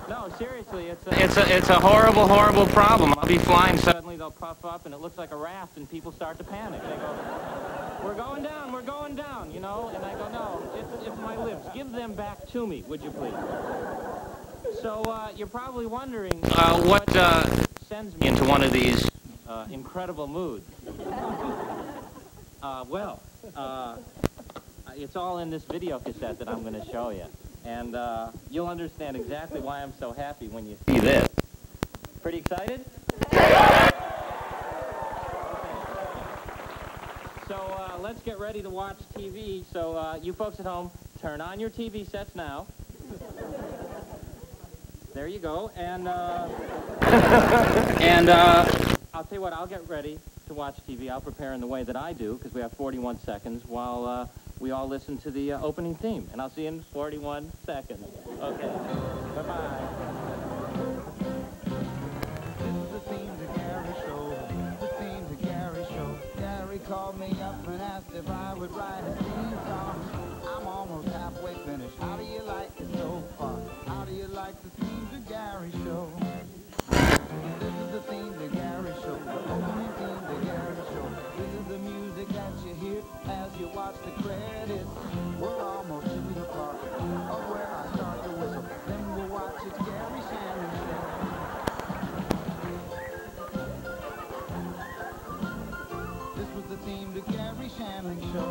No, seriously, it's a horrible, horrible problem. I'll be flying, suddenly they'll puff up, and it looks like a raft, and people start to panic. They go, we're going down, you know? And I go, no, it's my lips. Give them back to me, would you please? So, you're probably wondering what sends me into one of these incredible moods. It's all in this video cassette that I'm going to show you. And you'll understand exactly why I'm so happy when you see this. Pretty excited? So let's get ready to watch TV. So you folks at home, turn on your TV sets now. There you go. And I'll tell you what, I'll get ready to watch TV. I'll prepare in the way that I do, because we have 41 seconds while we all listen to the opening theme. And I'll see you in 41 seconds. Okay. Bye-bye. This is the theme to Garry Show. The theme to Garry Show. Garry called me up and asked if I would write a theme song. I'm almost halfway finished. How do you like it so far? How do you like the theme to Garry Show? This is the theme to Garry Show. The opening theme to Garry Show. This is the music that you hear as you watch the credits. We're almost to the part of where I start to whistle. Then we'll watch it, Garry Shandling Show. This was the theme to Garry Shandling Show.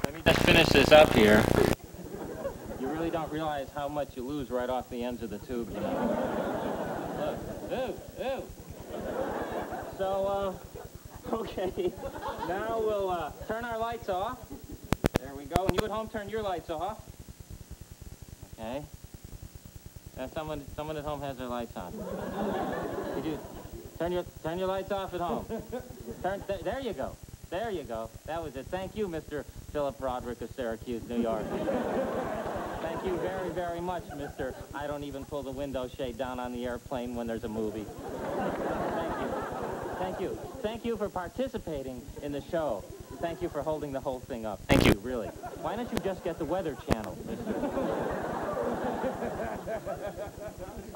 Let me just finish this up here. You really don't realize how much you lose right off the ends of the tube, you know. Look, ooh. So, okay, now we'll turn our lights off. There we go, and you at home turn your lights off. Okay. And someone at home has their lights on. Did you turn your lights off at home? There you go. There you go. That was it. Thank you, Mr. Philip Roderick of Syracuse, New York. Thank you very, very much, Mr. I don't even pull the window shade down on the airplane when there's a movie. Thank you. Thank you. Thank you for participating in the show. Thank you for holding the whole thing up. Thank you, really. Why don't you just get the Weather Channel, Mr.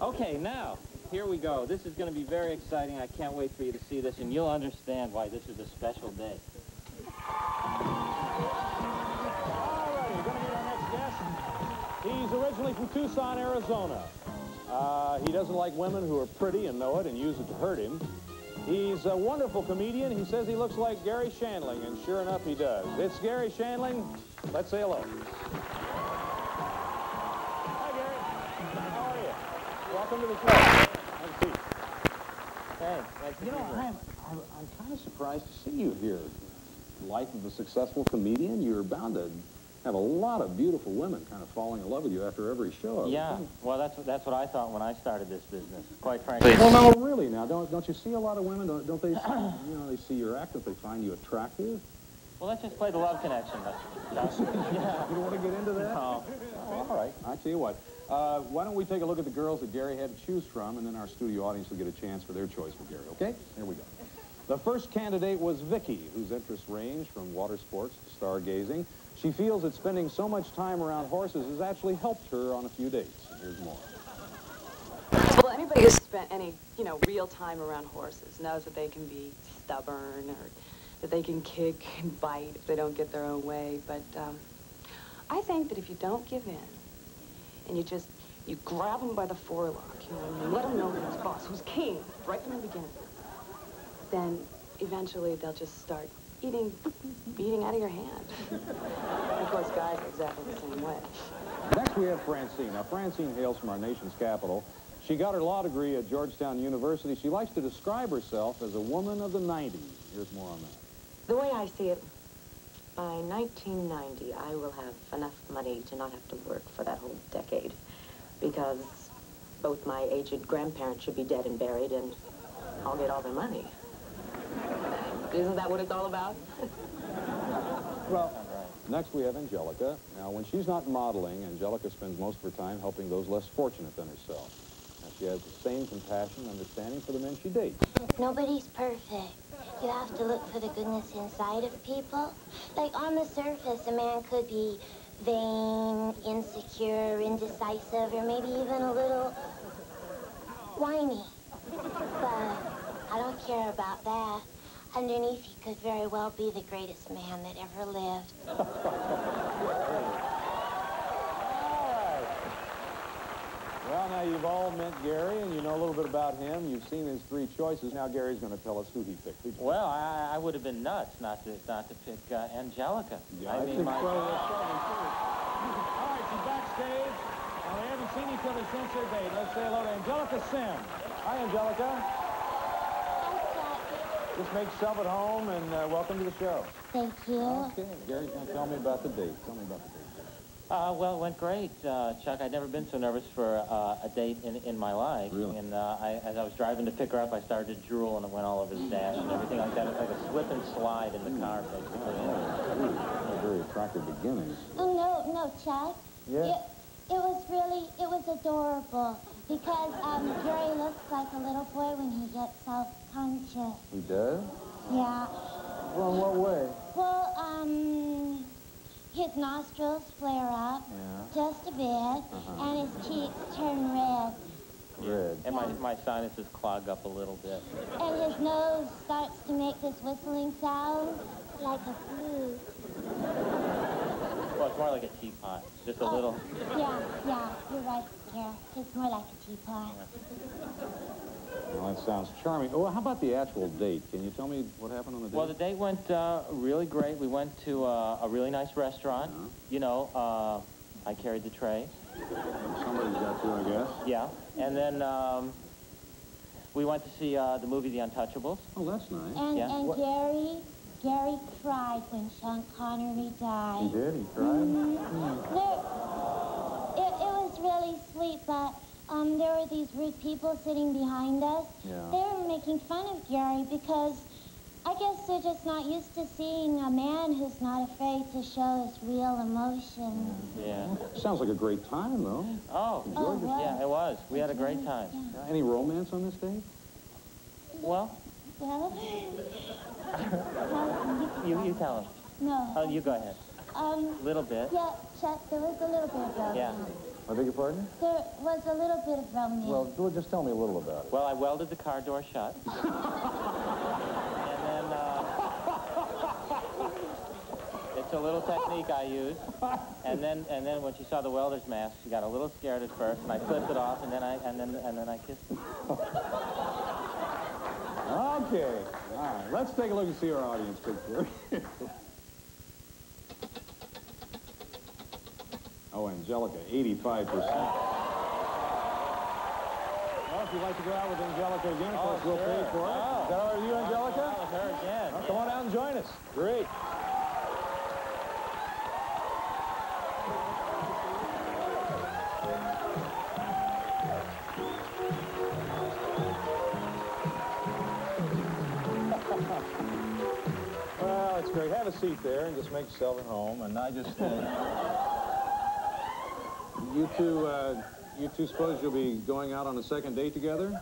Okay, now, here we go. This is going to be very exciting. I can't wait for you to see this, and you'll understand why this is a special day. He's originally from Tucson, Arizona. He doesn't like women who are pretty and know it and use it to hurt him. He's a wonderful comedian. He says he looks like Garry Shandling, and sure enough, he does. It's Garry Shandling. Let's say hello. Hi, Garry. How are you? Welcome to the show. Have a seat. Thanks. You know, I'm kind of surprised to see you here. Life of a successful comedian, you're bound to have a lot of beautiful women kind of falling in love with you after every show. Yeah, well, that's what I thought when I started this business, quite frankly. Well, no, really, now, don't you see a lot of women? Don't they, they see your act, don't they find you attractive? Well, let's just play the love connection. Yeah. You don't want to get into that? No. Oh, all right, I'll tell you what. Why don't we take a look at the girls that Garry had to choose from, and then our studio audience will get a chance for their choice for Garry, okay? Here we go. The first candidate was Vicky, whose interests range from water sports to stargazing. She feels that spending so much time around horses has actually helped her on a few dates. Here's more. Well, anybody who's spent any, real time around horses knows that they can be stubborn or that they can kick and bite if they don't get their own way. But I think that if you don't give in and you grab them by the forelock, and you let them know who's boss, who's king, right from the beginning, then eventually they'll just start beating out of your hand. Of course, guys are exactly the same way. Next, we have Francine. Now, Francine hails from our nation's capital. She got her law degree at Georgetown University. She likes to describe herself as a woman of the 90s. Here's more on that. The way I see it, by 1990, I will have enough money to not have to work for that whole decade, because both my aged grandparents should be dead and buried, and I'll get all their money. Isn't that what it's all about? Well, next we have Angelica. Now, when she's not modeling, Angelica spends most of her time helping those less fortunate than herself. Now, she has the same compassion and understanding for the men she dates. Nobody's perfect. You have to look for the goodness inside of people. Like, on the surface, a man could be vain, insecure, indecisive, or maybe even a little whiny. But I don't care about that. Underneath, he could very well be the greatest man that ever lived. Well, now you've all met Garry, and you know a little bit about him. You've seen his three choices. Now Gary's going to tell us who he picked. Well, I would have been nuts not to pick Angelica. Yeah, I mean, my... All right, she's backstage. Now, they haven't seen each other since their date. Let's say hello to Angelica Sim. Hi, Angelica. Just make yourself at home, and welcome to the show. Thank you. Okay, Gary's going to tell me about the date. Tell me about the date. Well, it went great, Chuck. I'd never been so nervous for a date in my life. Really? And as I was driving to pick her up, I started to drool, and it went all over the dash and everything like that. It was like a slip and slide in the car, basically. Very attractive beginnings. Oh, no, Chuck. Yeah. It was adorable. Because Garry looks like a little boy when he gets self-conscious. He does? Yeah. Well, in what way? Well, his nostrils flare up just a bit, and his cheeks turn red. Red. And my sinuses clog up a little bit. And his nose starts to make this whistling sound like a flute. Well, it's more like a teapot. Just a little... Yeah, you're right, Garry. It's more like a teapot. Well, that sounds charming. Oh, how about the actual date? Can you tell me what happened on the date? Well, the date went really great. We went to a really nice restaurant. You know, I carried the tray. Somebody's got to, I guess. Yeah. And then we went to see the movie The Untouchables. Oh, that's nice. And, Yeah. and Garry cried when Sean Connery died. He did? He cried? It was really sweet, but there were these rude people sitting behind us. Yeah. They were making fun of Garry because I guess they're just not used to seeing a man who's not afraid to show his real emotions. Yeah. Sounds like a great time, though. Oh, well, yeah, it was. We had a great time. Yeah. Any romance on this date? Well, You tell him. no. Oh, you go ahead. Little bit. Yeah, Chuck, there was a little bit of romance. Yeah. I beg your pardon? There was a little bit of romance. Well, just tell me a little about it. Well, I welded the car door shut. And then, it's a little technique I used. And then when she saw the welder's mask, she got a little scared at first, and I flipped it off, and then I kissed her. Okay. All right. Let's take a look and see our audience picture. Oh, Angelica, 85%. Well, if you'd like to go out with Angelica again, of course, we'll pay for it. Oh. Is that all right with you, Angelica? Out with her again. Well, come on out and join us. Great. Well, it's great. Have a seat there and just make yourself at home. And I just... You two suppose you'll be going out on a second date together?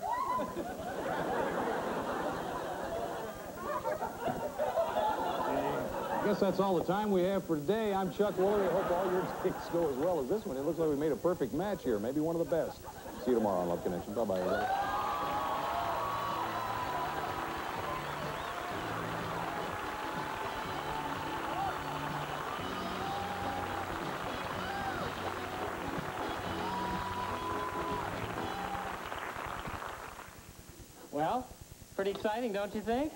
I guess that's all the time we have for today. I'm Chuck Woolery. I hope all your dates go as well as this one. It looks like we made a perfect match here. Maybe one of the best. See you tomorrow on Love Connection. Bye-bye, everybody. Well, pretty exciting, don't you think?